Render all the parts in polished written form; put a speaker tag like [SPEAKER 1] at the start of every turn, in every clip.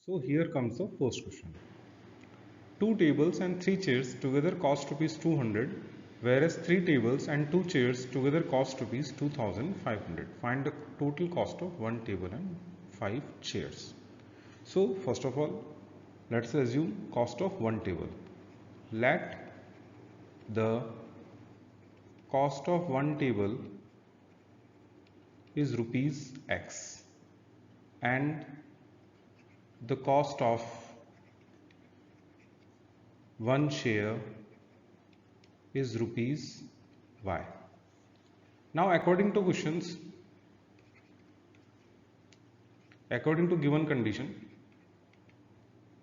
[SPEAKER 1] So here comes the first question. Two tables and three chairs together cost rupees 200, whereas three tables and two chairs together cost rupees 2500. Find the total cost of one table and five chairs. So first of all, let's assume cost of one table. Let the cost of one table is rupees X and the cost of one chair is rupees Y. Now according to given condition,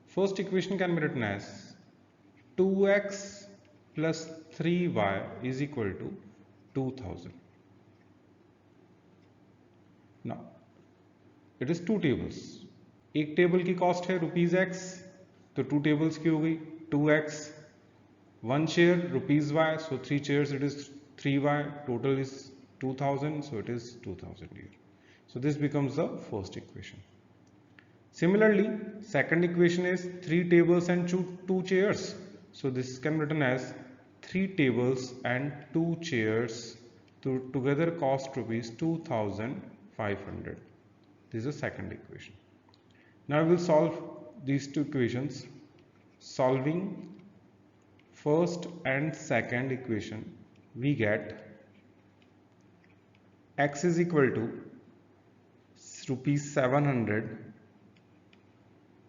[SPEAKER 1] first equation can be written as 2x plus 3y is equal to 2000. Now it is two tables. एक table की cost है rupees x, तो to tables की हो गई 2x, one chair rupees y, so three chairs it is 3y, total is 2000, so it is 2000 here. So this becomes the first equation. Similarly, second equation is three tables and two chairs, so this can be written as three tables and two chairs together cost rupees 2500. This is the second equation. Now we will solve these two equations. Solving first and second equation, we get x is equal to rupees 700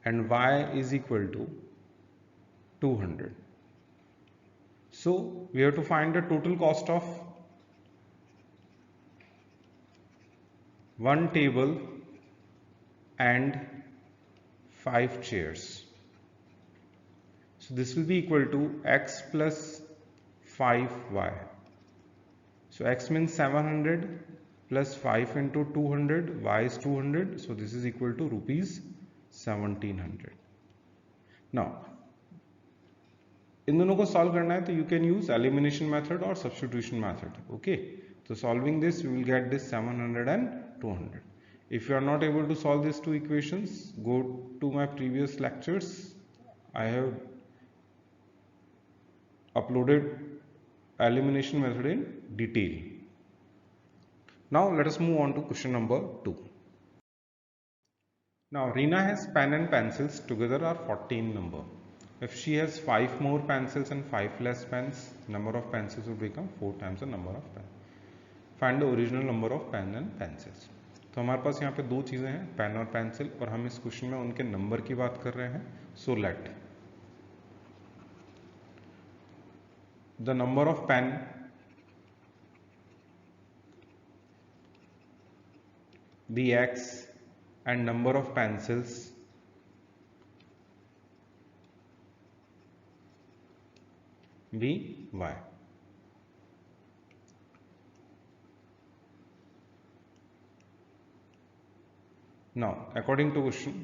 [SPEAKER 1] and y is equal to 200. So we have to find the total cost of one table and five chairs. So this will be equal to x plus 5y. So x means 700 plus 5 into 200, y is 200. So this is equal to rupees 1700. Now इन दोनों को solve करना है तो you can use elimination method और substitution method. Okay, तो solving this you will get this 700 and 200. If you are not able to solve these two equations, go to my previous lectures. I have uploaded elimination method in detail. Now let us move on to question number 2. Now Reena has pen and pencils together are 14 number. If she has 5 more pencils and 5 less pens, number of pencils will become 4 times the number of pen. Find the original number of pen and pencils. तो हमारे पास यहाँ पे दो चीज़ें हैं, pen और pencil, और हम इस क्वेश्चन में उनके नंबर की बात कर रहे हैं. So let the number of pen be x and number of pencils be y. Now, according to question,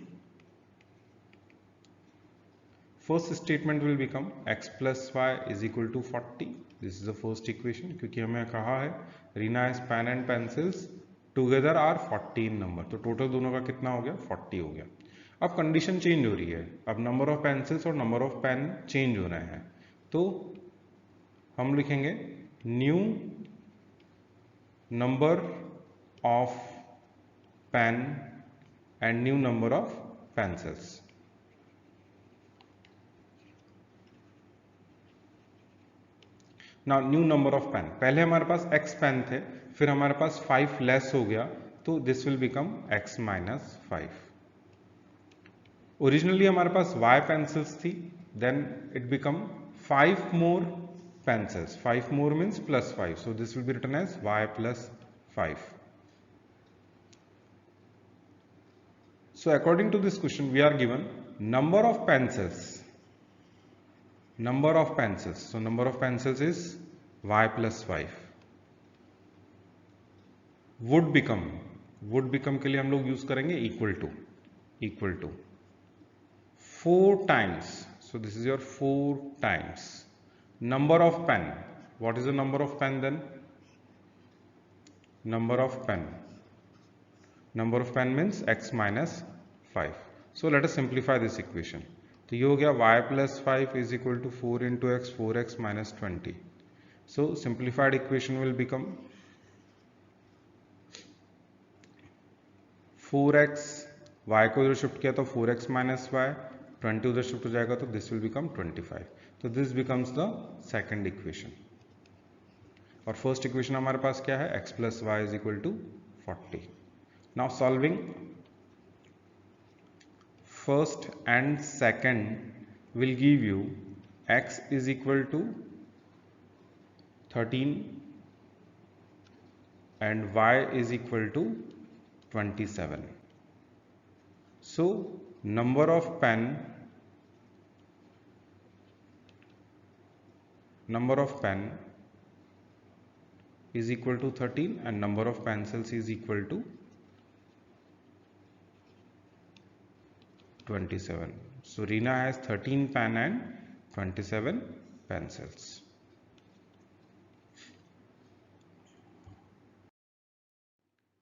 [SPEAKER 1] first statement will become x plus y is equal to 40. This is the first equation. क्योंकि हमें कहा है Reena has pen and pencils together are 14 number. तो total दोनों का कितना हो गया? 40 हो गया. अब कंडीशन चेंज हो रही है, अब नंबर ऑफ पेंसिल्स और नंबर ऑफ पेन चेंज हो रहे हैं, तो हम लिखेंगे new number of pen and new number of pencils. Now new number of pen, पहले हमारे पास x पेन थे, फिर हमारे पास 5 लेस हो गया, तो this will become x minus 5. Originally हमारे पास y पेंसिल्स थी, then it become 5 more pencils. 5 more means plus 5, so this will be written as y plus 5. So according to this question, we are given number of pencils. Number of pencils. So number of pencils is y plus 5. Would become के लिए हम लोग use करेंगे equal to 4 times. So this is your 4 times. Number of pen. What is the number of pen then? Number of pen means x minus 5. So let us simplify this equation. तो ये हो गया y plus 5 is equal to 4 into x, 4x minus 20. So simplified equation will become 4x, y को इधर shift किया तो 4x minus y, 20 उधर shift हो जाएगा तो this will become 25. तो this becomes the second equation. और फर्स्ट इक्वेशन हमारे पास क्या है, x plus y is equal to 40. Now solving first and second will give you x is equal to 13 and y is equal to 27. So number of pen is equal to 13 and number of pencils is equal to 27. So Reena has 13 pen and 27 pencils.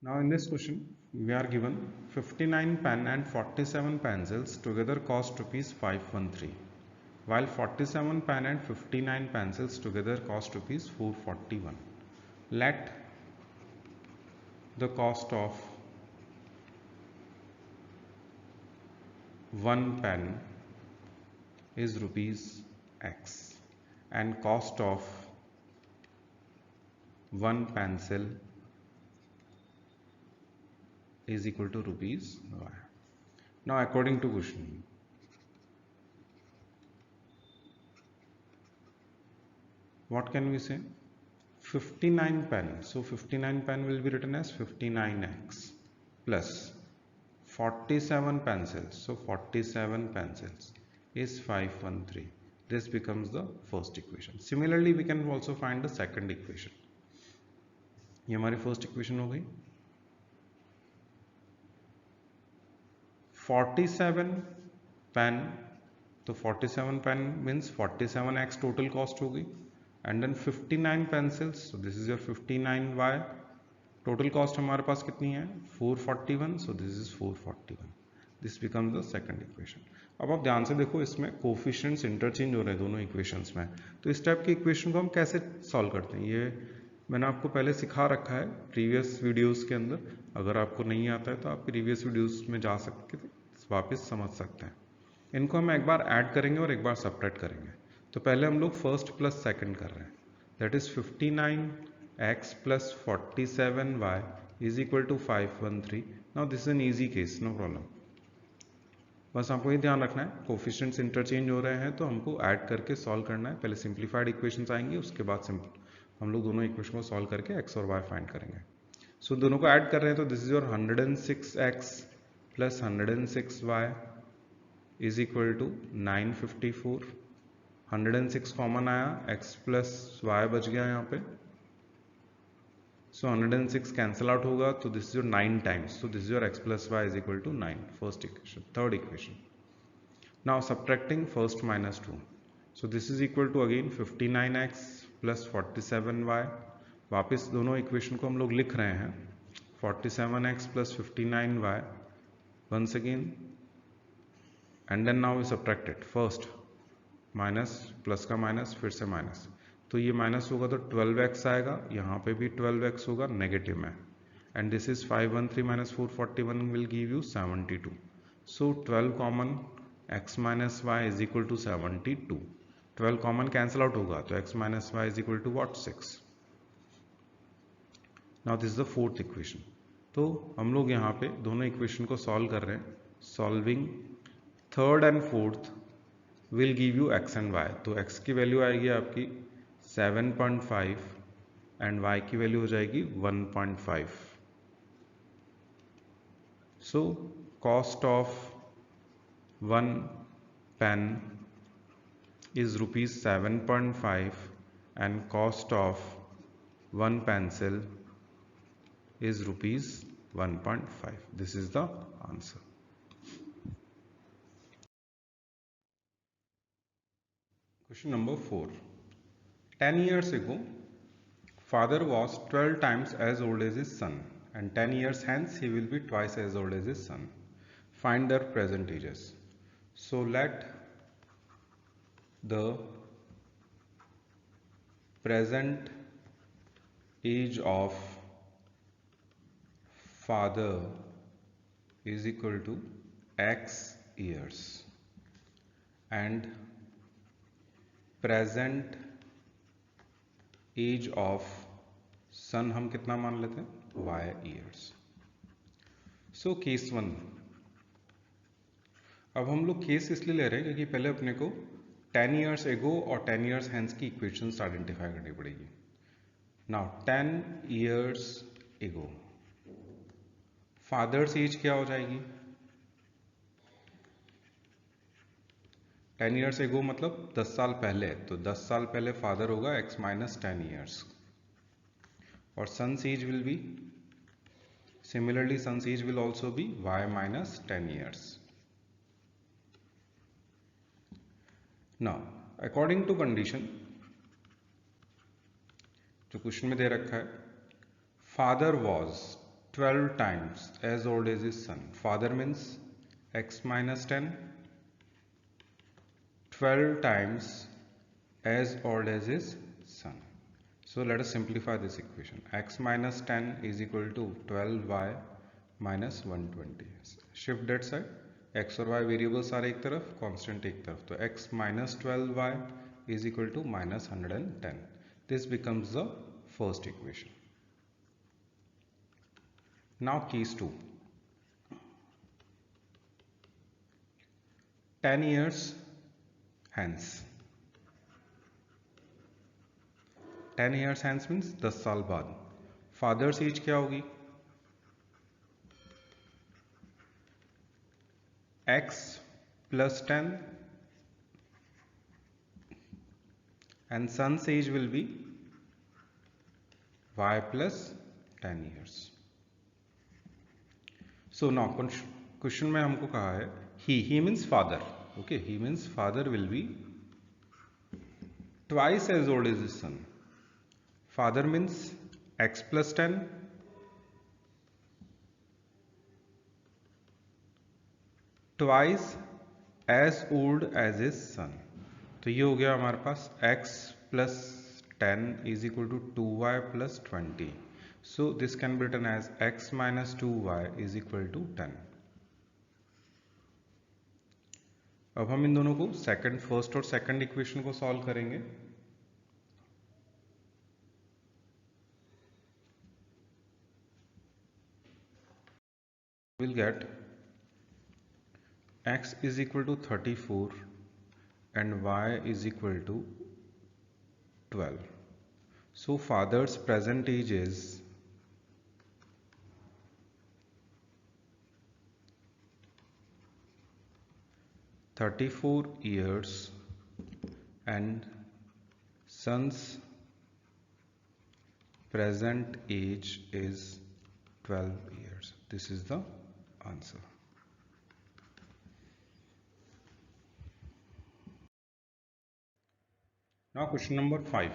[SPEAKER 1] Now in this question we are given 59 pen and 47 pencils together cost rupees 513, while 47 pen and 59 pencils together cost rupees 441. Let the cost of one pen is rupees X and cost of one pencil is equal to rupees Y. Now according to question, what can we say? 59 pen. So 59 pen will be written as 59x plus 47 pencils. So 47 pencils is 513. This becomes the first equation. Similarly, we can also find the second equation. ये हमारी first equation हो गई. 47 pen, तो 47 pen means 47x total cost होगी, and then 59 pencils, so this is your 59y. Total cost हमारे पास कितनी है 441, सो this is 441. This becomes the second equation. अब आप ध्यान से देखो, इसमें कोफिशिएंट्स इंटरचेंज हो रहे हैं दोनों इक्वेशंस में. तो इस टाइप की इक्वेशन को हम कैसे सॉल्व करते हैं, ये मैंने आपको पहले सिखा रखा है प्रीवियस वीडियोस के अंदर. अगर आपको नहीं आता है तो आप प्रीवियस वीडियोस में जा सकते वापस समझ सकते हैं. इनको हम एक बार ऐड करेंगे और एक बार सब्ट्रैक्ट करेंगे. तो पहले हम लोग फर्स्ट प्लस सेकंड कर रहे हैं. That is 59x plus 47y is equal to 513. Now this is an easy case, no problem. बस आपको ये ध्यान रखना है कोफिशिएंट्स इंटरचेंज हो रहे हैं तो हमको ऐड करके सॉल्व करना है. पहले सिंप्लीफाइड इक्वेशंस आएंगे, उसके बाद हम लोग दोनों इक्वेशन को सॉल्व करके x और y फाइंड करेंगे. सो दोनों को ऐड कर रहे हैं तो this is your 106x plus 106y is equal to 954. 106 common आया, x प्लस y बच गया यहाँ पे. So 106 cancel out होगा तो this is your 9 times. So this is your x plus y is equal to 9. First equation. Third equation. Now subtracting first minus 2. So this is equal to again 59x plus 47y. वापस दोनों equation को हम लोग लिख रहे हैं. 47x plus 59y. Once again. And then now we subtract it. First minus plus का minus फिर से minus. तो ये माइनस होगा तो 12x आएगा, यहाँ पे भी 12x होगा नेगेटिव में. And this is 513 minus 441 will give you 72. So 12 common x minus y is equal to 72. 12 common cancel out होगा तो x minus y is equal to what 6. Now this is the fourth equation. तो हम लोग यहाँ पे दोनों equation को solve कर रहे हैं. Solving third and fourth will give you x and y. तो x की वैल्यू आएगी आपकी 7.5 एंड y की वैल्यू हो जाएगी 1.5. So cost of one pen is rupees 7.5 and cost of one pencil is rupees 1.5. This is the answer. Question number 4. 10 years ago, father was 12 times as old as his son, and 10 years hence he will be twice as old as his son. find their present ages. So let the present age of father is equal to x years and present age of son हम कितना मान लेते हैं y years. So case 1. अब हम लोग case इसलिए ले रहे हैं क्योंकि पहले अपने को 10 years ago और 10 years hence की इक्वेशंस आइडेंटिफाई करनी पड़ेगी. Now 10 years ago father's age क्या हो जाएगी? 10 years ago मतलब 10 साल पहले, तो 10 साल पहले फादर होगा x माइनस 10 years और son's age will be similarly son's age will also be y minus 10 years. Now according to condition जो क्वेश्चन में दे रखा है, father was 12 times as old as his son. Father means x minus 10, 12 times as old as his son. So let us simplify this equation. X minus 10 is equal to 12y minus 120. Shift that side. X और y variables सारे एक तरफ, constant एक तरफ, तो x minus 12y is equal to minus 110. This becomes the first equation. Now case 2. 10 years hence. 10 years hence means 10 साल बाद father's age क्या होगी? x plus 10 and son's age will be y plus 10 years. So now question में हमको कहा है he means father. Okay, he means father will be twice as old as his son. Father means x plus 10 twice as old as his son. तो ये हो गया हमारे पास x plus 10 is equal to 2y plus 20. So this can be written as x minus 2y is equal to 10. अब हम इन दोनों को फर्स्ट और सेकंड इक्वेशन को सॉल्व करेंगे. We'll get x is equal to 34 and y is equal to 12. So father's present age is 34 years and son's present age is 12 years. This is the answer. Now question number 5.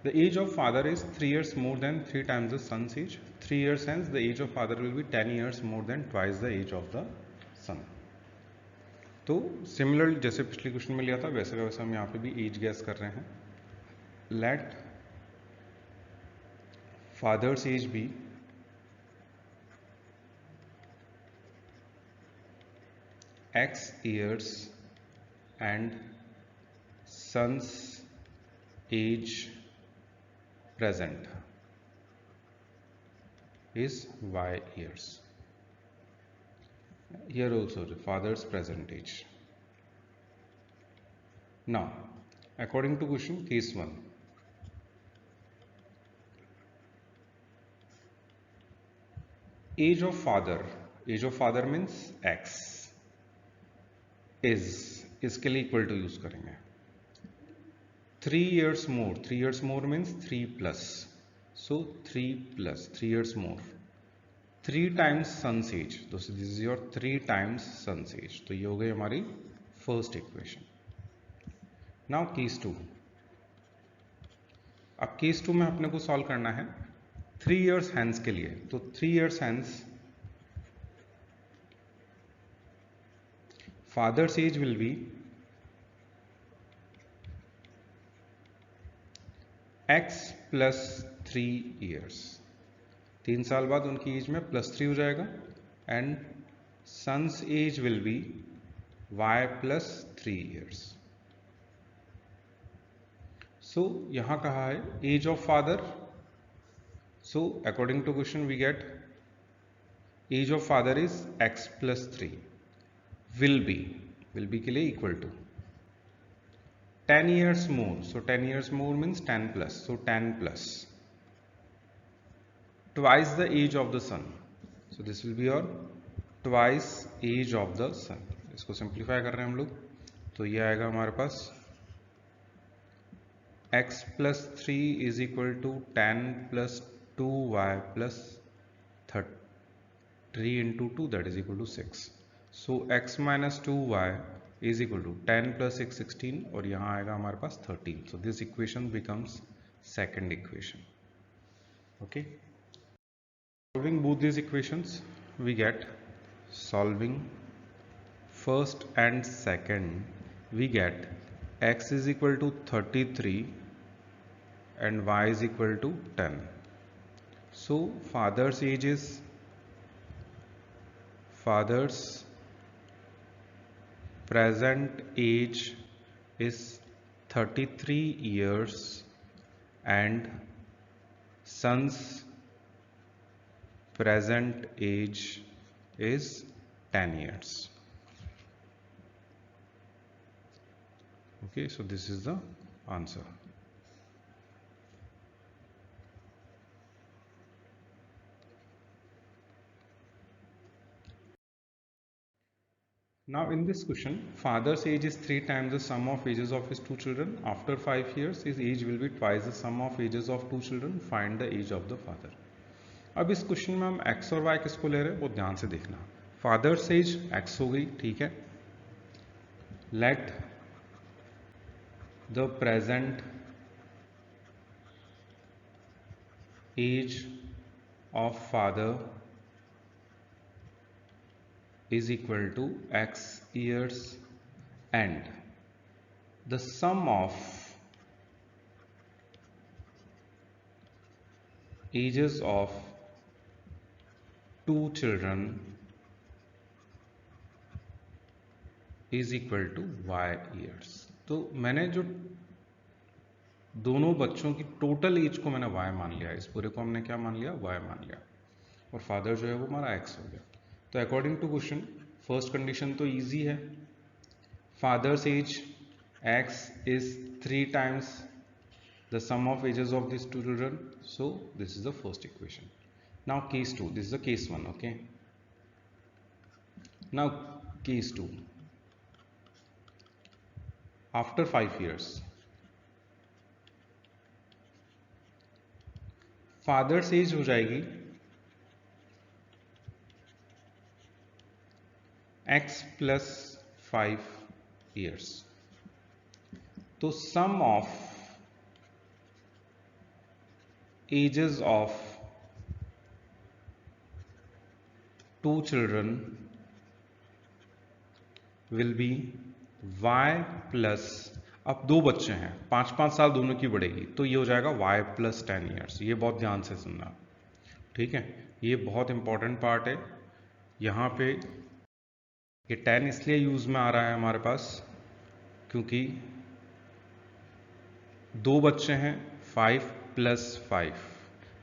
[SPEAKER 1] The age of father is 3 years more than 3 times the son's age. 3 years hence the age of father will be 10 years more than twice the age of the son. तो similarly जैसे पिछले question में लिया था वैसे का वैसे हम यहाँ पे भी एज गैस कर रहे हैं. Let father's age be x years and son's age present is y years. Here also the father's present age. Now according to question case 1, age of father means x is के लिए equal to use करेंगे. 3 years more means 3 plus, so 3 years more, 3 times son's age, तो this is your 3 times son's age. तो ये हो गई हमारी first equation. Now case 2. अब केस 2 में अपने को सॉल्व करना है 3 years hence के लिए. तो 3 years hence father's age will be x plus 3 years. 3 साल बाद उनकी एज में +3 हो जाएगा and son's age will be y plus 3 years. So यहाँ कहा है age of father. So according to question we get age of father is x plus 3. Will be के लिए equal to 10 years more. So 10 years more means 10 plus. So 10 plus twice the age of the son. So this will be your twice age of the son. इसको simplify कर रहे हैं हम लोग, तो ये आएगा हमारे पास x plus 3 is equal to 10 plus 2y plus 3 into 2, that is equal to 6. So x minus 2y is equal to 10 plus 6 16 और यहाँ आएगा हमारे पास 13. So this equation becomes second equation. Okay. Solving both these equations, we get solving first and second, we get x is equal to 33 and y is equal to 10. So father's present age is 33 years and son's present age is 10 years. Okay, so this is the answer. Now in this question, father's age is 3 times the sum of ages of his 2 children. After 5 years, his age will be twice the sum of ages of 2 children. Find the age of the father. अब इस question में हम x और y किसको ले रहे हैं वो ध्यान से देखना. फादर्स एज x हो गई, ठीक है. Let the present age of father is equal to x years and the sum of ages of 2 children is equal to y years. तो मैंने जो दोनों बच्चों की टोटल एज को मैंने y मान लिया, इस पूरे को हमने क्या मान लिया, y मान लिया, और फादर जो है वो हमारा x हो गया. तो according to question first condition तो इजी है. Father's age x is 3 times the sum of ages of these 2 children. So this is the first equation. Now case 2, this is the case 1. Okay, now case 2, after 5 years father's age हो जाएगी x plus 5 years. तो sum of ages of 2 children will be y plus, अब 2 बच्चे हैं, 5-5 साल दोनों की बढ़ेगी, तो ये हो जाएगा y plus 10 years. ये बहुत ध्यान से सुनना, ठीक है, ये बहुत इंपॉर्टेंट पार्ट है. यहाँ पे ये 10 इसलिए यूज में आ रहा है हमारे पास क्योंकि 2 बच्चे हैं, 5 plus 5,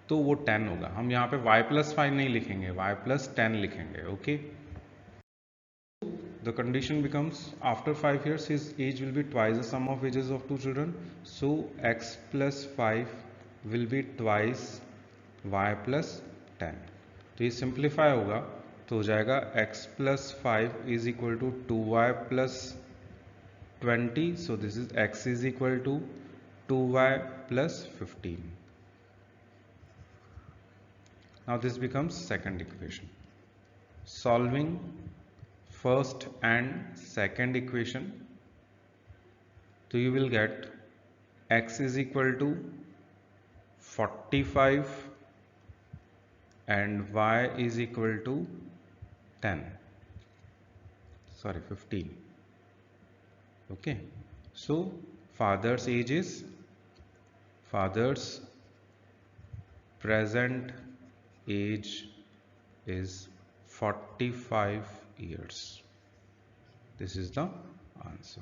[SPEAKER 1] तो वो 10 होगा. हम यहाँ पे y plus 5 नहीं लिखेंगे, y plus 10 लिखेंगे. Okay, the condition becomes after 5 years his age will be twice the sum of ages of 2 children. So x plus 5 will be twice y plus 10. तो ये सिंप्लीफाई होगा तो हो जाएगा x plus 5 is equal to 2y plus 20. So this is x is equal to 2y plus 15. Now this becomes second equation. Solving first and second equation, so you will get x is equal to 45 and y is equal to 10. sorry 15. Okay, so father's present age is 45 years. This is the answer.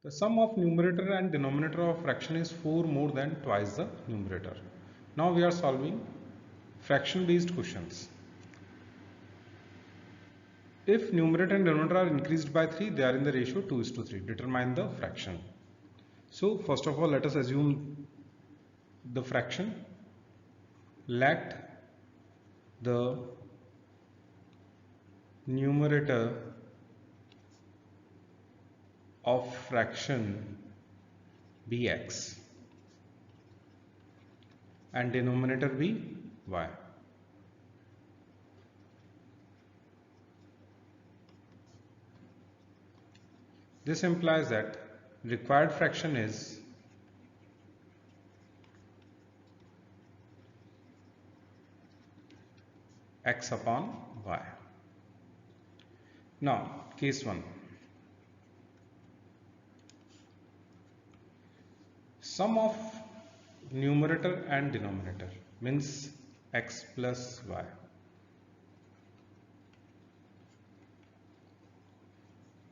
[SPEAKER 1] The sum of numerator and denominator of fraction is 4 more than twice the numerator. Now we are solving fraction based questions. If numerator and denominator are increased by 3, they are in the ratio 2:3. Determine the fraction. So first of all, let us assume the fraction. Let the numerator of fraction be x and denominator be y. This implies that required fraction is x upon y. Now, case 1. Sum of numerator and denominator means x plus y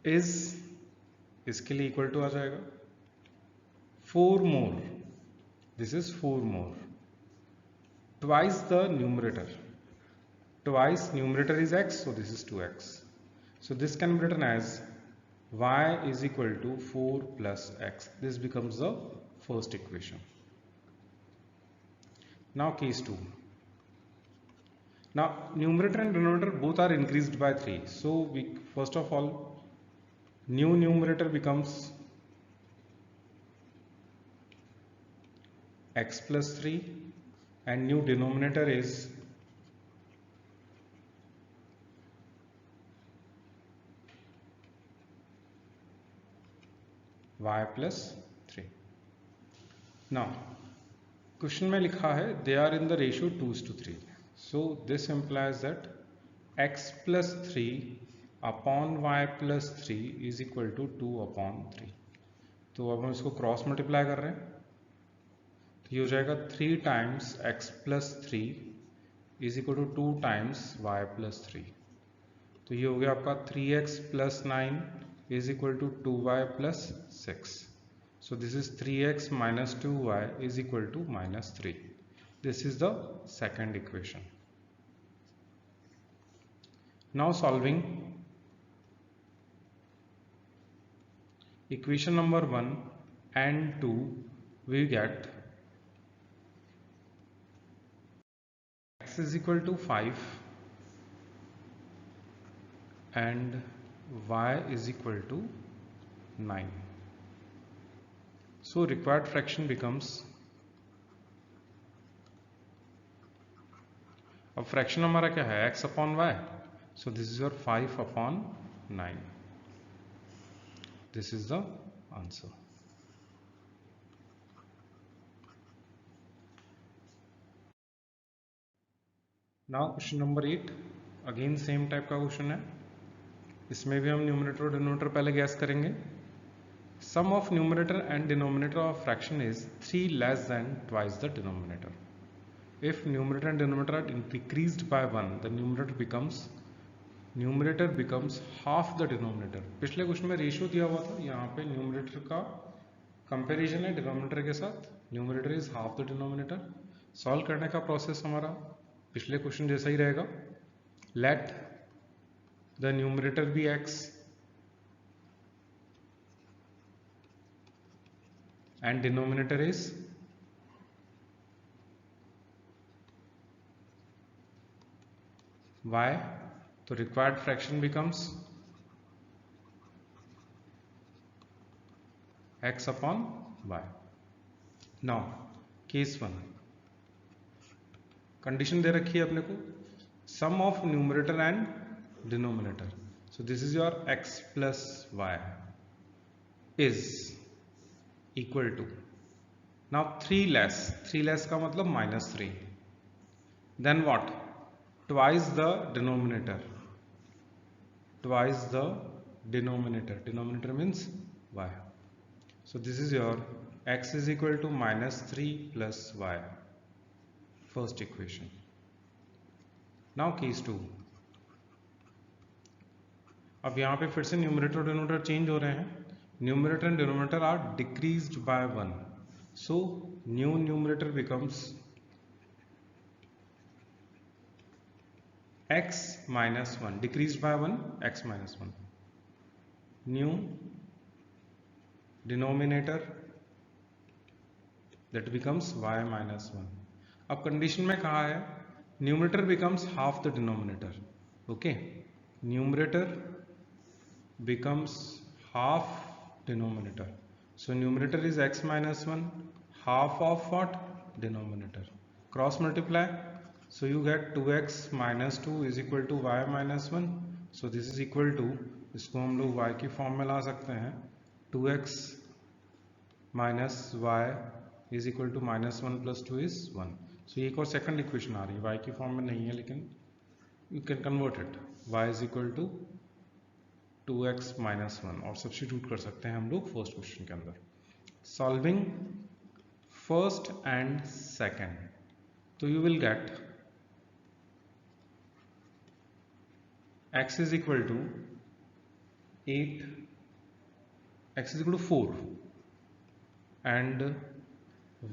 [SPEAKER 1] is इसके लिए equal to आ जाएगा 4 more. This is 4 more. Twice the numerator. Twice numerator is x, so this is 2x. So this can be written as y is equal to 4 plus x. This becomes the first equation. Now case 2. Now numerator and denominator both are increased by 3. So we first of all new numerator becomes x plus 3 and new denominator is y plus 3. Now question में लिखा है they are in the ratio 2:3. So this implies that x plus 3 upon y plus 3 is equal to 2 upon 3. तो अब हम इसको cross multiply कर रहे हैं तो ये हो जाएगा 3 times x plus 3 is equal to 2 times y plus 3. तो ये हो गया आपका 3x plus 9 is equal to 2y plus 6. So this is 3x minus 2y is equal to minus 3. This is the second equation. Now solving equation number 1 and 2, we get x is equal to 5 and y is equal to 9. So required fraction becomes, अब fraction हमारा क्या है x upon y. So this is your 5 upon 9. This is the answer. Now question number 8. Again same type का question है. इसमें भी हम numerator और डिनोमिनेटर पहले गैस करेंगे. Sum of numerator and denominator of fraction is 3 less than twice the denominator. If numerator and denominator are decreased by 1, the numerator becomes half the denominator. पिछले question में ratio दिया हुआ था, यहाँ पे न्यूमरेटर का कंपैरिजन है डिनोमिनेटर के साथ. Numerator is half the denominator. Solve करने का प्रोसेस हमारा पिछले क्वेश्चन जैसा ही रहेगा. Let the numerator be x and denominator is y. So required fraction becomes x upon y. Now case 1. Condition दे रखी है अपने को sum of numerator and denominator. So this is your x plus y is equal to, now 3 less का मतलब -3. then what? Twice the denominator. Twice the denominator. Denominator means y. So this is your x is equal to minus 3 plus y. First equation. Now case 2. अब यहाँ पे फिर से numerator और denominator change हो रहे हैं. Numerator and denominator are decreased by 1. So new numerator becomes x minus 1, decreased by 1, x minus 1. New denominator that becomes y minus 1. अब कंडीशन में कहा है numerator becomes half the denominator. Okay, numerator becomes half denominator. So numerator is x minus 1, half of what? Denominator. Cross multiply. So you get 2x minus 2 is equal to y minus 1. So this is equal to, इसको हम लोग y की form में ला सकते हैं, 2x minus y is equal to minus 1 plus 2 is 1. So ये एक और सेकंड इक्वेशन आ रही है, y की फॉर्म में नहीं है लेकिन you can convert it. y is equal to 2x minus 1 और सब्स्टिट्यूट कर सकते हैं हम लोग फर्स्ट क्वेश्चन के अंदर. सॉल्विंग फर्स्ट एंड सेकंड, तो you will get x is equal to 8, x is equal to 4 and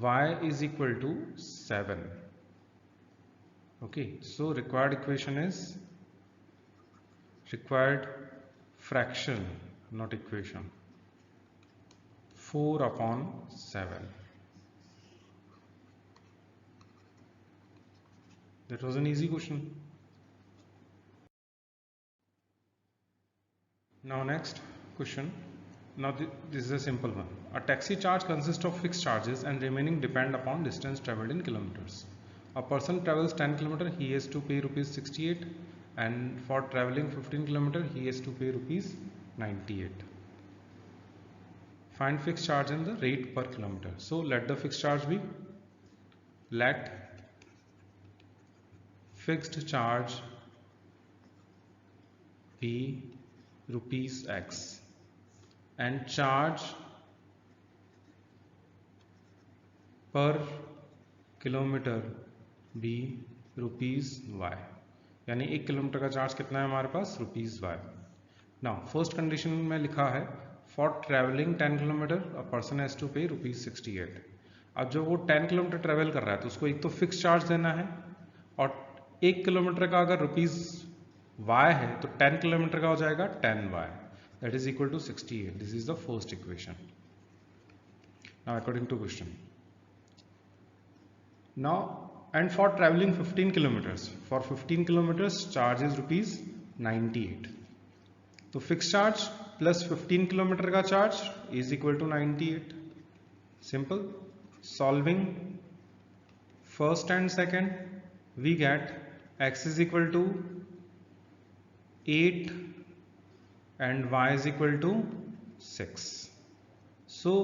[SPEAKER 1] y is equal to 7. Okay, so required equation is required fraction, not equation, 4 upon 7. That was an easy question. Now next question. Now this is a simple one. A taxi charge consists of fixed charges and remaining depend upon distance traveled in kilometers. A person travels 10 km, he has to pay rupees 68, and for traveling 15 km he has to pay rupees 98. Find fixed charge and the rate per kilometer. So let the fixed charge be, let fixed charge be rupees x and charge per kilometre be rupees y, यानी 1 kilometre का charge कितना है हमारे पास? Rupees y. Now first condition में लिखा है for travelling 10 kilometre a person has to pay rupees 68. अब जब वो 10 किलोमीटर ट्रेवल कर रहा है तो उसको एक तो फिक्स चार्ज देना है, और 1 किलोमीटर का अगर रुपीज वाई है तो 10 किलोमीटर का हो जाएगा 10 y, that is equal to 68. This is the first equation. Now according to question, now and for traveling 15 kilometers, for 15 kilometers charge is rupees 98. तो फिक्स चार्ज प्लस 15 किलोमीटर का charge is equal to 98. Simple. Solving first and second, we get x is equal to 8 and y is equal to 6. So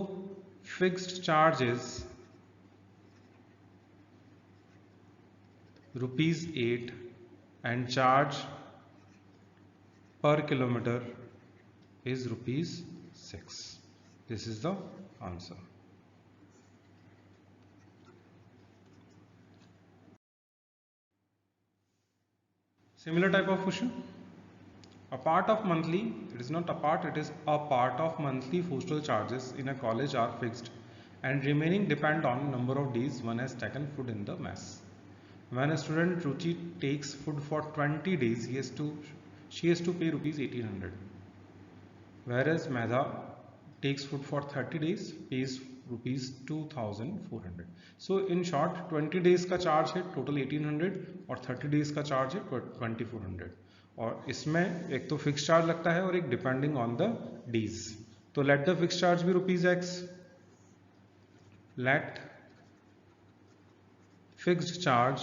[SPEAKER 1] fixed charge is rupees 8 and charge per kilometer is rupees 6. This is the answer. Similar type of question. A part of monthly, it is not a part, it is a part of monthly postal charges in a college are fixed and remaining depend on number of days one has taken food in the mess. When a student Ruchi takes food for 20 days, she has to pay rupees 1800. Whereas Medha takes food for 30 days, pays rupees 2400. So in short, 20 days का charge है total 1800 और 30 days का charge है 2400. और इसमें एक तो fix charge लगता है और एक डिपेंडिंग ऑन द डेज. तो लेट द फिक्स चार्ज भी rupees x. Let fixed charge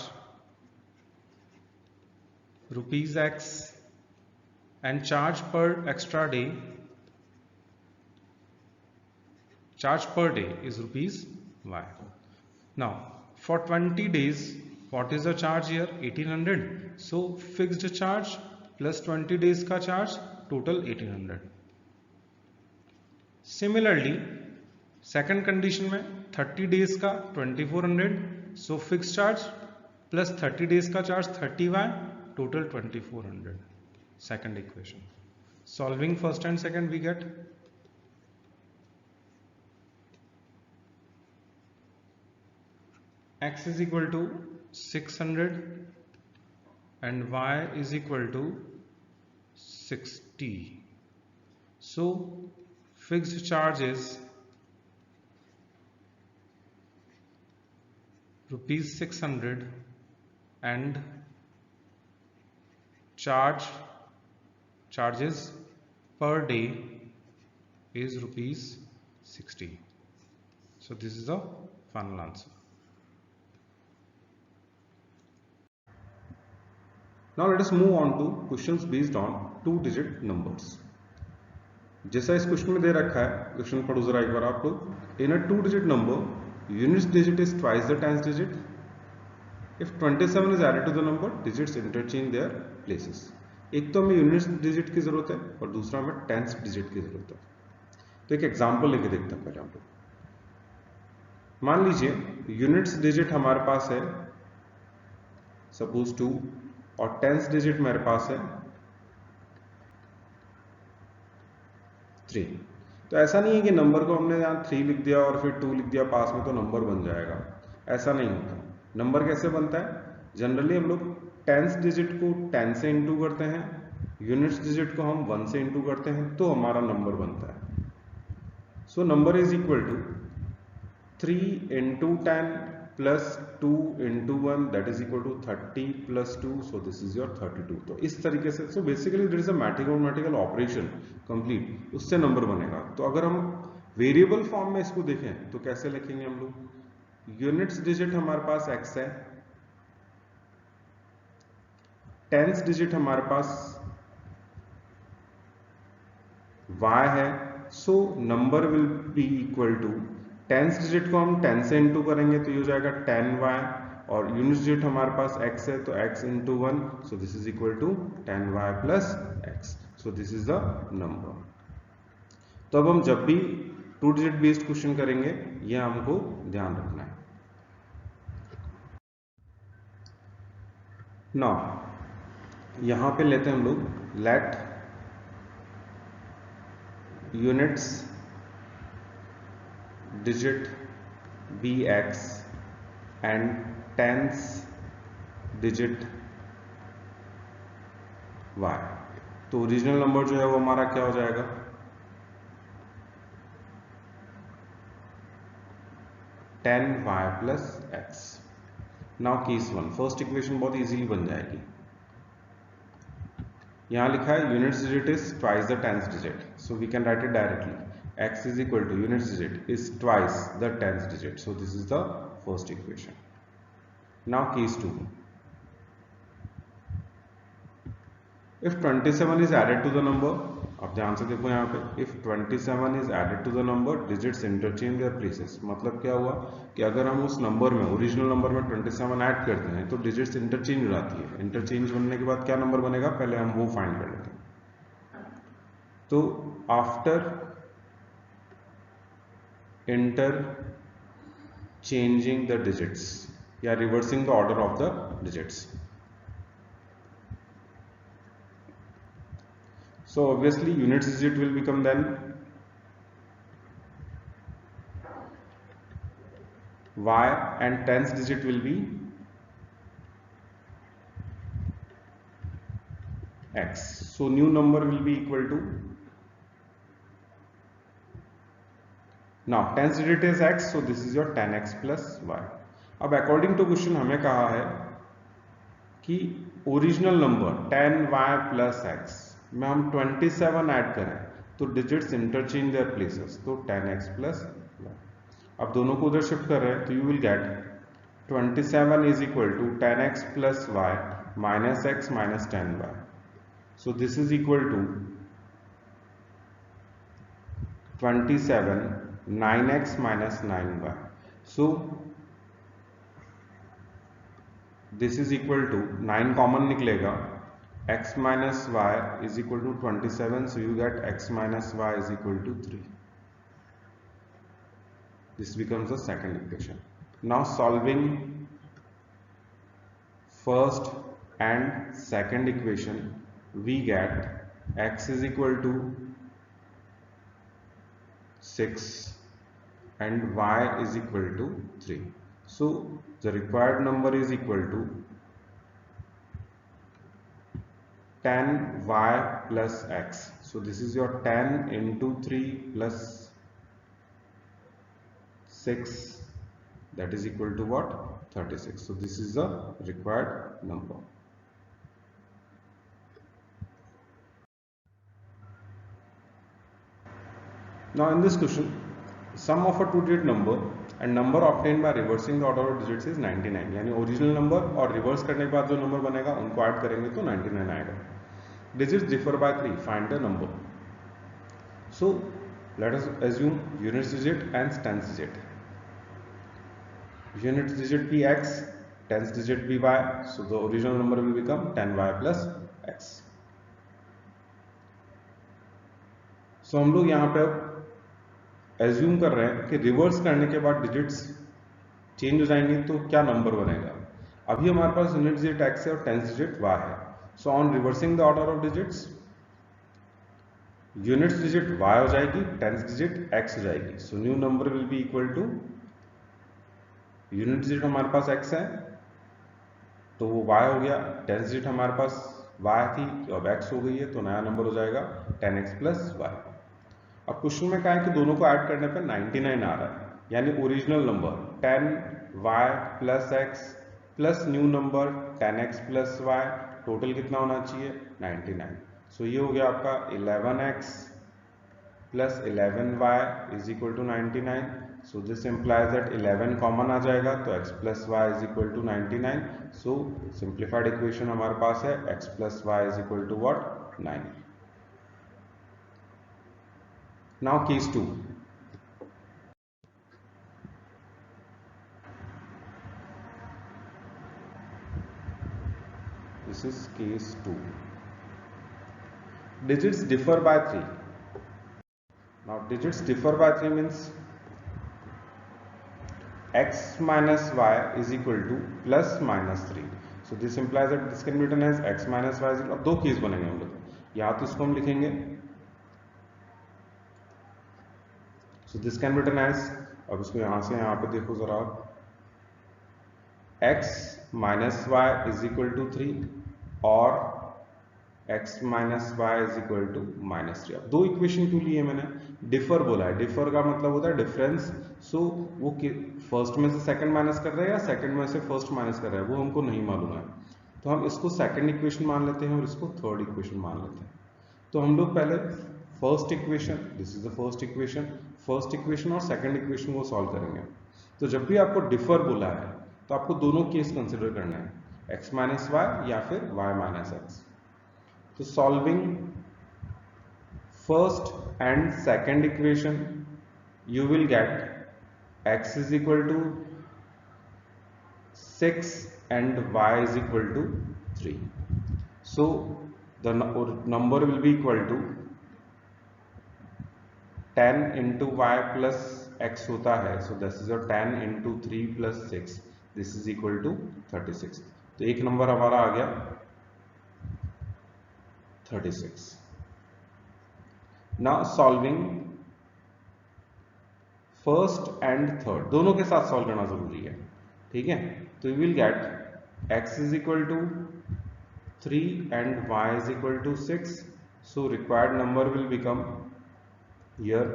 [SPEAKER 1] rupees x and charge per extra day, charge per day is rupees y. Now for 20 days What is the charge here? 1800. So fixed charge plus 20 days का charge, total 1800. Similarly second condition में 30 days का 2400. So fix charge plus 30 days का charge 30y, total 2400. Second equation. Solving first and second we get x is equal to 600 and y is equal to 60. So fixed charge is rupees 600 and charges per day is rupees 60. So this is the final answer. Now let us move on to questions based on 2-digit numbers. जैसा इस question में दे रखा है, question पढ़ो जरा एक बार आप लोग. इन अ 2-digit number, units digit is twice the tens digit. If 27 is added to the number, digits interchange their places. एक तो हमें यूनिट्स डिजिट की जरूरत है और दूसरा हमें टेंस डिजिट की जरूरत है. तो एक एग्जांपल लेके देखते हैं पहले हम लोग. मान लीजिए यूनिट्स डिजिट हमारे पास है सपोज 2 और टेंस डिजिट मेरे पास है 3. तो ऐसा नहीं है कि नंबर को हमने यहाँ 3 लिख दिया और फिर 2 लिख दिया पास में तो नंबर बन जाएगा. ऐसा नहीं होता. नंबर कैसे बनता है? जनरली हम लोग टेंस डिजिट को 10 से इंटू करते हैं, यूनिट्स डिजिट को हम 1 से इंटू करते हैं तो हमारा नंबर बनता है. So number is equal to 3 into 10 plus 2 into 1 that is equal to 30 plus 2. So this is your 32. तो इस तरीके से so basically there is a mathematical operation complete, उससे नंबर बनेगा. तो अगर हम वेरिएबल फॉर्म में इसको देखें तो कैसे लिखेंगे हम लोग? यूनिट्स डिजिट हमारे पास x है, टेंस डिजिट हमारे पास y है. So number will be equal to, tens digit को हम 10 से इंटू करेंगे तो ये हो जाएगा 10y और यूनिट डिजिट हमारे पास x है तो x into 1. So this is equal to 10y plus x. So this is the number. तो अब हम जब भी 2 डिजिट बेस्ड क्वेश्चन करेंगे ये हमको ध्यान रखना है. नाउ यहां पे लेते हैं हम लोग let units digit be x and tens digit y. तो ओरिजिनल नंबर जो है वो हमारा क्या हो जाएगा? 10y plus x. Now case 1, first equation बहुत इजीली बन जाएगी. यहां लिखा है units digit is twice the tens digit, so we can write it directly. x is equal to units digit is twice the tens digit. So this is the first equation. Now case 2. If 27 is added to the number, अब ध्यान से देखो यहाँ पे, if 27 is added to the number, digits interchange their places. मतलब क्या हुआ कि अगर हम उस नंबर में, ओरिजिनल नंबर में 27 ऐड करते हैं तो डिजिट्स इंटरचेंज हो जाती है. इंटरचेंज बनने के बाद क्या नंबर बनेगा पहले हम वो फाइंड कर लेते हैं. तो आफ्टर interchanging the digits या reversing the order of the digits. So obviously units digit will become then y and tens digit will be x. So new number will be equal to, now tens digit is x, so this is your 10x plus y. अब according to question हमें कहा है कि original number 10y plus x में हम 27 add करें तो digits interchange their places, तो 10x प्लस y. अब दोनों को उधर शिफ्ट कर रहे हैं तो you will get 27 is equal to 10x plus y minus x minus 10y. So this is equal to 27 9x minus 9y. So this is equal to 9 common निकलेगा, x minus y is equal to 27, so you get x minus y is equal to 3. This becomes the second equation. Now solving first and second equation, we get x is equal to 6 and y is equal to 3. So the required number is equal to 10y plus x. So this is your 10 into 3 plus 6, that is equal to what? 36. So this is the required number. Now in this question, sum of a two-digit number and number obtained by reversing the order of digits is 99. यानी original number और reverse करने के बाद जो number बनेगा उनको add करेंगे तो 99 आएगा. Digits differ by 3. Find the number. So let us assume units digit and tens digit. Units digit be x, tens digit be y. So the original number will become 10y plus x. So हम लोग यहाँ पे assume कर रहे हैं कि reverse करने के बाद डिजिट्स चेंज हो जाएंगी तो क्या नंबर बनेगा. अभी हमारे पास यूनिट डिजिट x है और टेंस डिजिट y है. So on reversing the order of digits, units digit y हो जाएगी, टेंस डिजिट x हो जाएगी. So new number will be equal to, unit digit हमारे पास x है तो वो y हो गया, टेंस डिजिट हमारे पास y थी तो अब x हो गई है, तो नया नंबर हो जाएगा 10x प्लस y. अब क्वेश्चन में कहा है कि दोनों को ऐड करने पे 99 आ रहा है, यानी original number 10y plus x plus new number 10x plus y, total कितना होना चाहिए 99. सो ये हो गया आपका 11x plus 11y is equal to 99. So this implies that 11 common आ जाएगा तो x plus y is equal to 99. So simplified equation हमारे पास है x plus y is equal to what 9. Now case 2. This is case 2. Digits differ by 3. Now digits differ by 3 means x minus y is equal to plus minus 3. So this implies that this can be written as x minus y is equal. अब दो case बनेंगे हम लोग, या तो इसको हम लिखेंगे so this can be written as, अब इसको यहां से यहां पे देखो जरा, x minus y is equal to 3 और x minus y is equal to minus 3. अब दो इक्वेशन क्यों लिए मैंने, डिफर बोला है, डिफर का मतलब होता है डिफरेंस. सो वो फर्स्ट में से सेकंड माइनस कर रहा है या सेकंड में से फर्स्ट माइनस कर रहा है वो हमको नहीं मालूम है, तो हम इसको सेकंड इक्वेशन मान लेते हैं और इसको थर्ड इक्वेशन मान लेते हैं. तो हम लोग पहले first equation, this is the first equation और सेकंड इक्वेशन को सॉल्व करेंगे. तो जब भी आपको डिफर बोला है तो आपको दोनों केस कंसिडर करना है, x माइनस वाई या फिर y माइनस एक्स. तो solving first and second equation you will get x is equal to 6 and y is equal to 3. So the number will be equal to 10 into y plus x होता है, so this is a 10 into 3 plus 6, this is equal to 36. तो एक number हमारा आ गया 36. Now solving first and third दोनों के साथ solve करना जरूरी है, ठीक है. तो you will get x is equal to 3 and y is equal to 6. So required number will become here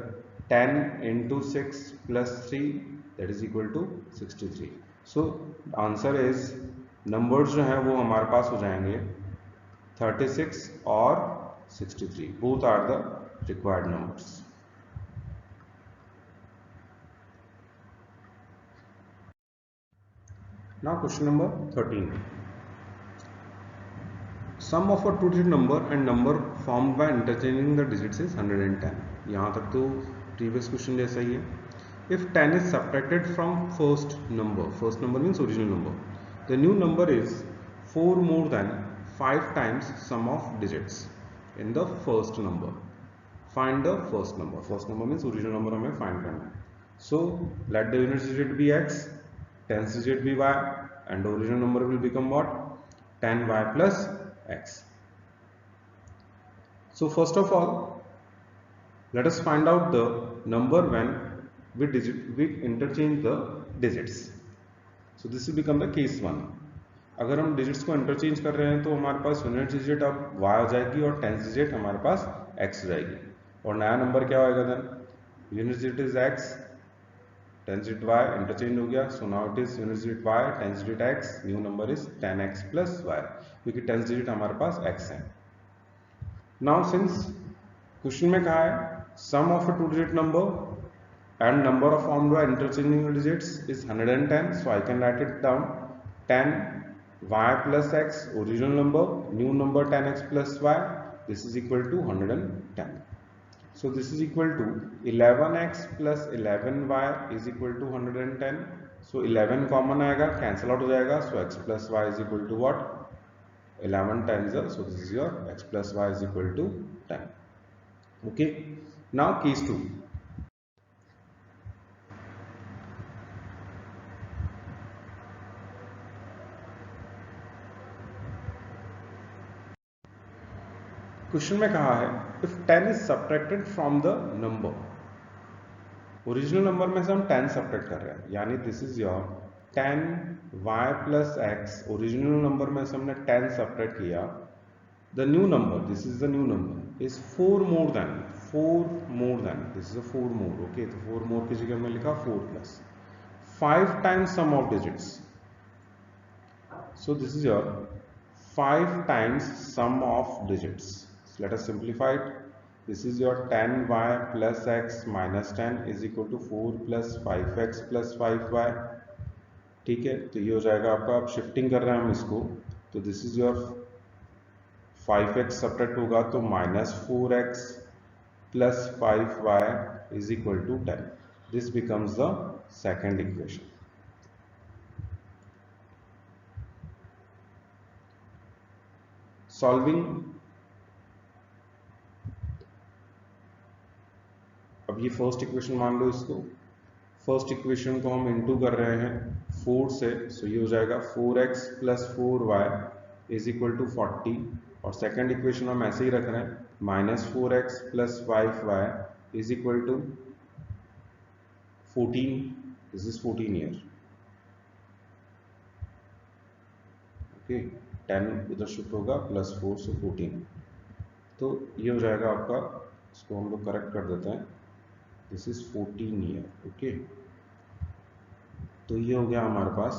[SPEAKER 1] 10 into 6 plus 3, that is equal to 63. So answer is, numbers जो हैं वो हमारे पास हो जाएंगे 36 और 63. Both are the required numbers. Now question number 13. Sum of a two-digit number and number formed by interchanging the digits is 110. यहाँ तक तो previous question जैसा ही है. If 10 is subtracted from first number means original number, The new number is 4 more than 5 times sum of digits in the first number. Find the first number. First number means original number हमें find करना है. So let the unit digit be x, tens digit be y, and the original number will become what? 10y plus x. So first of all, let us find out the number when we interchange the digits. So this will become the case 1. अगर हम digits को interchange कर रहे हैं तो हमारे पास unit digit अब y आ जाएगी और टेंस डिजिट हमारे पास x हो जाएगी, और नया नंबर क्या होगा then? Unit digit is x, tens digit y, interchange हो गया. So now it is unit digit y, tens digit x, new number is 10x plus y, क्योंकि टेंस डिजिट हमारे पास x है. नाउ सिंस क्वेश्चन में कहा है sum of a two digit number and number of formed by interchanging the digits is 110, so I can write it down 10 y plus x, original number, new number 10x plus y, this is equal to 110. So this is equal to 11x plus 11y is equal to 110. So 11 common आएगा, cancel out हो जाएगा, so x plus y is equal to what? 11 times, so this is your x plus y is equal to 10. Okay, now case 2. Question में कहा है if 10 is subtracted from the number, original number में से हम 10 subtract कर रहे हैं, यानी this is your 10y plus x, original number में से हमने 10 सब्ट्रैक्ट किया. The new number, this is the new number, is 4 more than, this is 4 more. Okay, तो 4 मोर की जगह हमने लिखा 4 plus 5 times sum of digits. So this is your 5 times sum of digits. Let us simplify it. This is your 10y plus x minus 10 is equal to 4 plus 5x plus 5y. ठीक है, तो ये हो जाएगा आपका. आप shifting कर रहे हैं हम इसको, तो this is your 5x subtract होगा तो minus 4x plus 5y is equal to 10. This becomes the second equation. Solving, अब ये फर्स्ट इक्वेशन मान लो इसको. फर्स्ट इक्वेशन को हम इनटू कर रहे हैं 4 से, सो ये हो जाएगा 4x plus 4y is equal to 40, और सेकेंड इक्वेशन हम ऐसे ही रख रहे हैं minus 4x plus 5y is equal to 14. This is 14 year. Okay, 10 उधर शिफ्ट होगा प्लस 4, सो 14. तो ये हो जाएगा आपका, इसको हम लोग करेक्ट कर देते हैं. This is 14 year. ओके, तो ये हो गया हमारे पास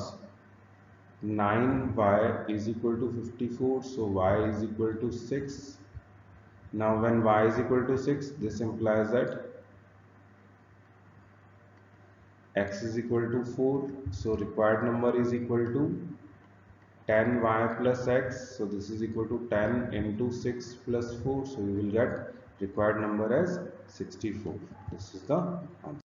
[SPEAKER 1] 9y is equal to 54, so y is equal to 6. Now when y is equal to 6, this implies that x is equal to 4, so required number is equal to 10y plus x, so this is equal to 10 into 6 plus 4, so we will get required number as 64. This is the answer.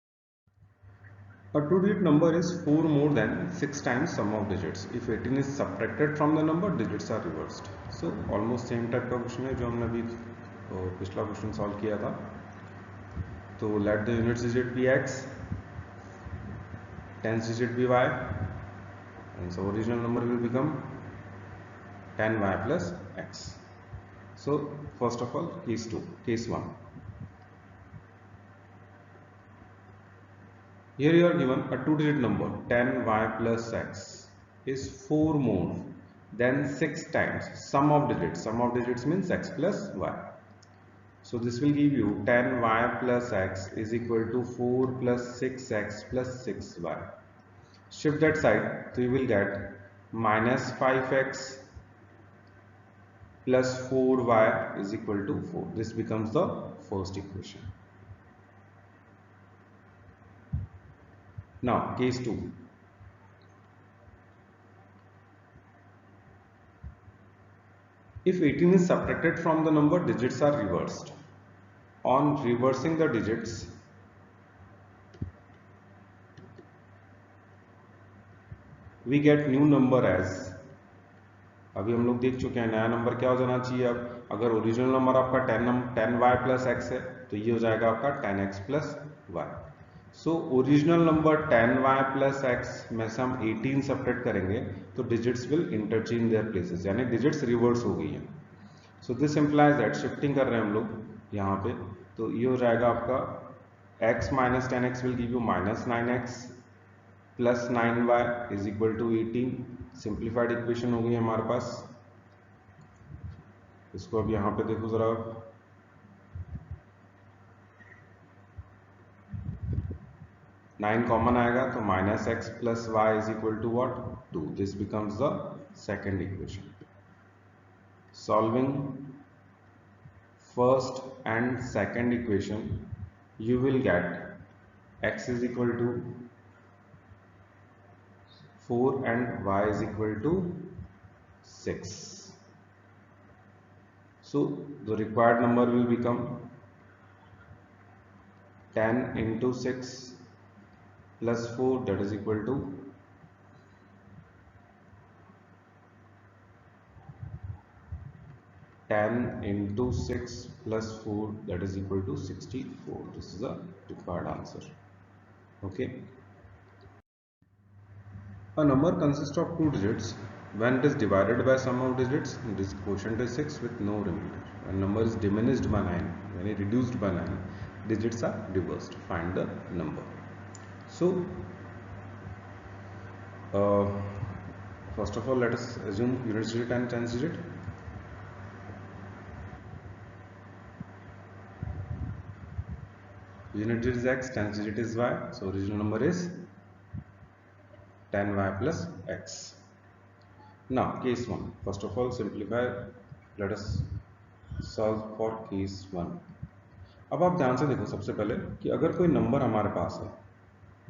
[SPEAKER 1] A two-digit number is 4 more than 6 times sum of digits. If 18 is subtracted from the number, digits are reversed. So almost same type का question है जो हमने अभी पिछला question solve किया था. तो let the unit digit be x, tens digit be y, and so original number will become 10y plus x. So first of all, case 2, case 1. Here you are given a two-digit number 10y plus x is 4 more than 6 times sum of digits. Sum of digits means x plus y. So this will give you 10y plus x is equal to 4 plus 6x plus 6y. Shift that side, so you will get minus 5x plus 4y is equal to 4. This becomes the first equation. Now case 2. If 18 is subtracted from the number, digits are reversed. On reversing the digits, we get new number as, अभी हम लोग देख चुके हैं नया नंबर क्या हो जाना चाहिए। अब अगर ओरिजिनल नंबर आपका 10y प्लस एक्स है तो ये हो जाएगा आपका 10x plus y. So original number 10y plus x में से हम 18 सब्ट्रैक्ट करेंगे तो digits will interchange their places, यानी डिजिट्स रिवर्स हो गई हैं। So this implies that shifting कर रहे हैं हम लोग यहाँ पे, तो ये हो जाएगा आपका x minus 10x will give you minus 9x plus 9y is equal to 18। Simplified equation हो गई हमारे पास। इसको अब यहाँ पे देखो जरा, 9 कॉमन आएगा तो minus x plus y is equal to what 2। This becomes the second equation. Solving first and second equation you will get x is equal to 4 and y is equal to 6. So the required number will become 10 into 6 plus 4, that is equal to 10 into 6 plus 4, that is equal to 64. This is the required answer. Okay. A number consists of two digits. When it is divided by sum of digits, this quotient is 6 with no remainder. When number is diminished by 9, when it reduced by 9, digits are reversed. Find the number. So, first of all, let us assume unit digit and tens digit. Unit digit is x, tens digit is y. So, original number is 10y plus x. Now, case 1. First of all, simplify. Let us solve for case 1. अब आप ध्यान से देखो सबसे पहले कि अगर कोई नंबर हमारे पास है,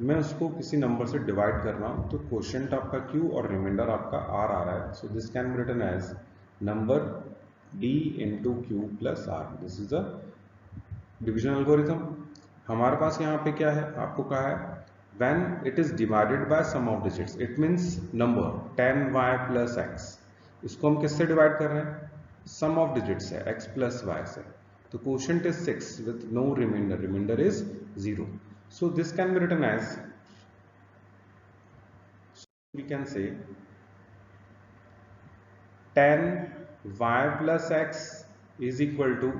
[SPEAKER 1] मैं उसको किसी नंबर से डिवाइड कर रहा हूँ, तो क्वोशिएंट आपका q और रिमाइंडर आपका r आ रहा है. So this can be written as number d into q plus r. This is the division algorithm. हमारे पास यहाँ पे क्या है, आपको कहा है when it is divided by sum of digits, it means number 10y plus x. इसको हम किससे डिवाइड कर रहे हैं, sum of digits है x plus y से. तो quotient is 6 with no remainder, remainder is 0. So this can be written as, we can say 10y plus x is equal to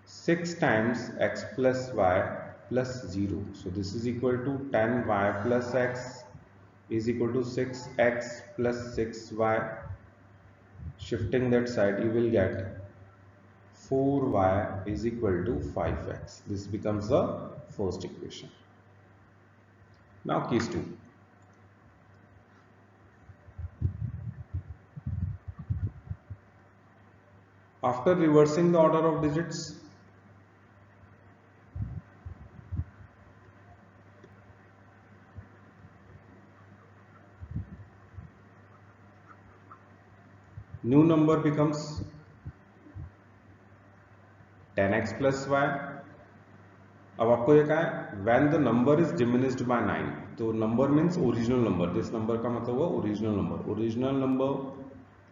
[SPEAKER 1] 6 times x plus y plus 0. So this is equal to 10y plus x is equal to 6x plus 6y. Shifting that side, you will get 4y is equal to 5x. This becomes the first equation. Now case 2. After reversing the order of digits, new number becomes 10x plus y. अब आपको ये कहा है when the number is diminished by 9. तो number means original number. this number का मतलब हुआ original number. original number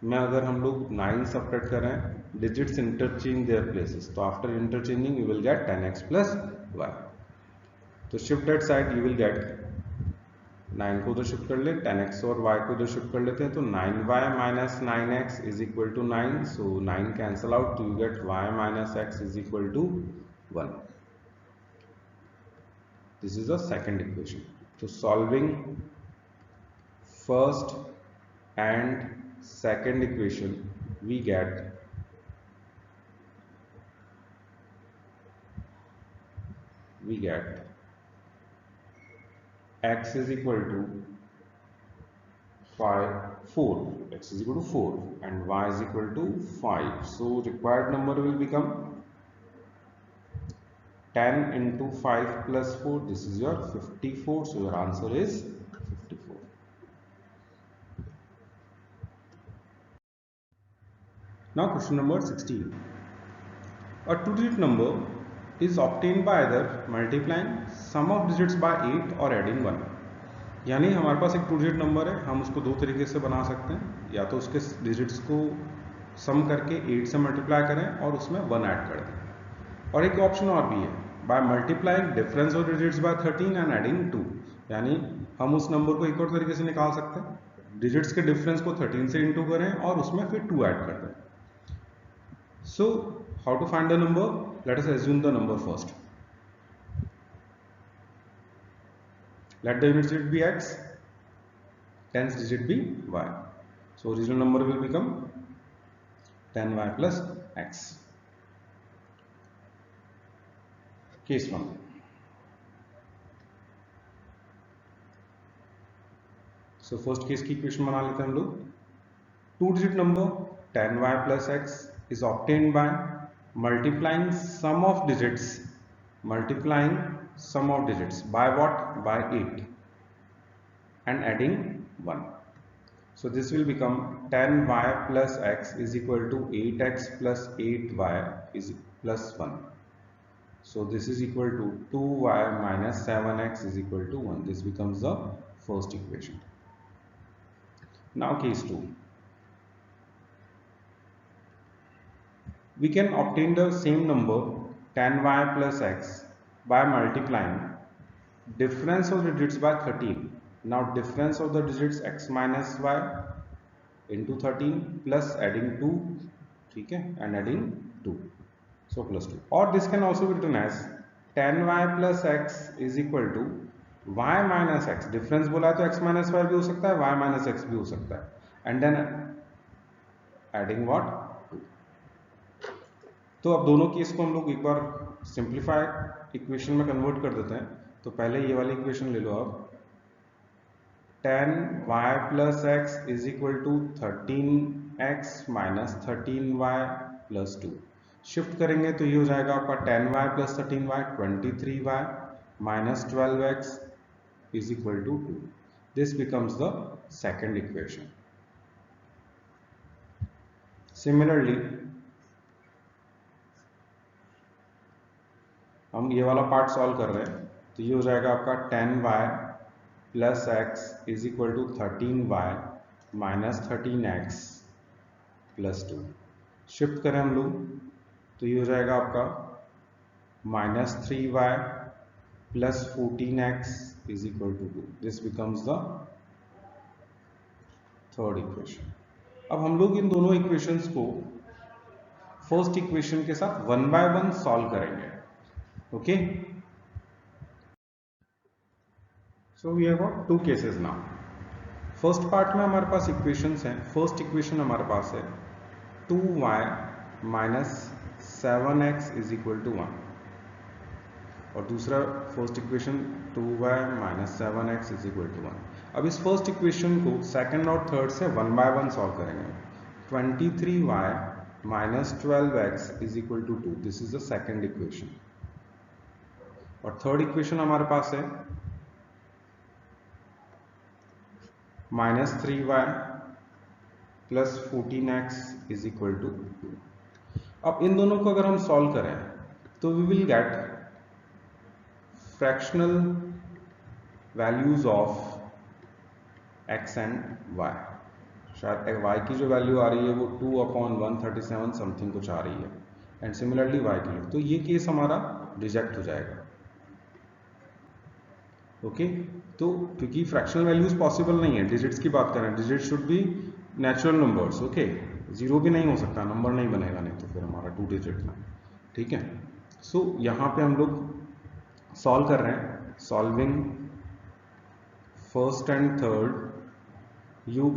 [SPEAKER 1] में अगर हम लोग 9 सब्ट्रैक्ट करें, digits interchange their places. तो after interchanging you will get 10x plus y. तो shift that side, you will get 9 को उधर शिफ्ट कर ले, 10x और y को उधर शिफ्ट कर लेते हैं, तो 9y minus 9x is equal to 9. So 9 cancel out, तो you get y minus x is equal to 1. This is the second equation. तो solving first and second equation, we get x is equal to 4, x is equal to 4 and y is equal to 5. So required number will become 10 into 5 plus 4. This is your 54. So your answer is 54. Now question number 16. A two-digit number is obtained by either multiplying sum of digits by 8 or adding 1. यानी हमारे पास एक 2 digit number है, हम उसको दो तरीके से बना सकते हैं, या तो उसके डिजिट्स को सम करके 8 से मल्टीप्लाई करें और उसमें 1 ऐड कर दें, और एक ऑप्शन और भी है, by multiplying difference of digits by 13 and adding 2। यानी हम उस नंबर को एक और तरीके से निकाल सकते हैं, डिजिट्स के डिफरेंस को 13 से इंटू करें और उसमें फिर 2 ऐड कर दें। So how to find the number? Let us assume the number first. Let the unit digit be x, tens digit be y. So original number will become 10y plus x. Case 1. So first case की equation बना लेते हैं हम लोग। 2 digit number 10y plus x is obtained by multiplying sum of digits by what? By 8 and adding 1. So this will become 10y plus x is equal to 8x plus 8y is plus 1. So this is equal to 2y minus 7x is equal to 1. This becomes the first equation. Now case 2. We can obtain the same number 10y plus x by multiplying difference of the digits by 13. Now difference of the digits x minus y into 13 plus adding 2, ठीक है, and adding 2, so plus 2. Or this can also be written as 10y plus x is equal to y minus x. Difference बोला है तो x minus y भी हो सकता है, y minus x भी हो सकता है, and then adding what? 2. तो अब दोनों केस को हम लोग एक बार सिंप्लीफाइड इक्वेशन में कन्वर्ट कर देते हैं। तो पहले ये वाली इक्वेशन ले लो आप, 10y plus x is equal to 13x minus 13y plus 2. Shift करेंगे तो ये हो जाएगा आपका 10y plus 13y 23y minus 12x is equal to 2. This becomes the second equation. Similarly, हम ये वाला पार्ट सॉल्व कर रहे हैं, तो ये हो जाएगा आपका 10y plus x is equal to 13y minus 13x plus 2. Shift करें हम लोग तो ये हो जाएगा आपका minus 3y plus 14x is equal to 2. This becomes the third equation. अब हम लोग इन दोनों इक्वेशंस को फर्स्ट इक्वेशन के साथ 1 by 1 सॉल्व करेंगे. Okay, so we have got two cases now. First part में हमारे पास इक्वेशंस हैं. फर्स्ट इक्वेशन हमारे पास है 2y minus 7x is equal to 1, और दूसरा first equation 2y minus 7x is equal to 1. अब इस फर्स्ट इक्वेशन को सेकंड और थर्ड से 1 by 1 सॉल्व करेंगे. 23y minus 12x is equal to 2. This is the second equation. और third equation हमारे पास है minus 3y plus 14x is equal to 2. अब इन दोनों को अगर हम सॉल्व करें तो we will get fractional values of x and y. शायद y की जो वैल्यू आ रही है वो 2/137 समथिंग कुछ आ रही है, एंड सिमिलरली y की. तो ये केस हमारा रिजेक्ट हो जाएगा. ओके, तो क्योंकि फ्रैक्शनल वैल्यूज पॉसिबल नहीं है, डिजिट्स की बात करें, digit should be natural numbers. Okay, zero भी नहीं हो सकता, नंबर नहीं बनेगा नहीं तो फिर हमारा 2 डिजिट में. ठीक है, सो यहाँ पे हम लोग सॉल्व कर रहे हैं. Solving first and third you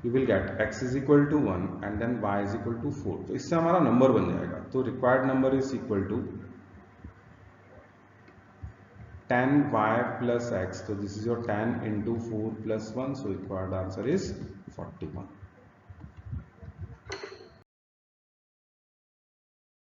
[SPEAKER 1] will get x is equal to 1 and then y is equal to 4. तो इससे हमारा नंबर बन जाएगा. तो required number is equal to 10y plus x. So this is your 10 into 4 plus 1. So required answer is 41.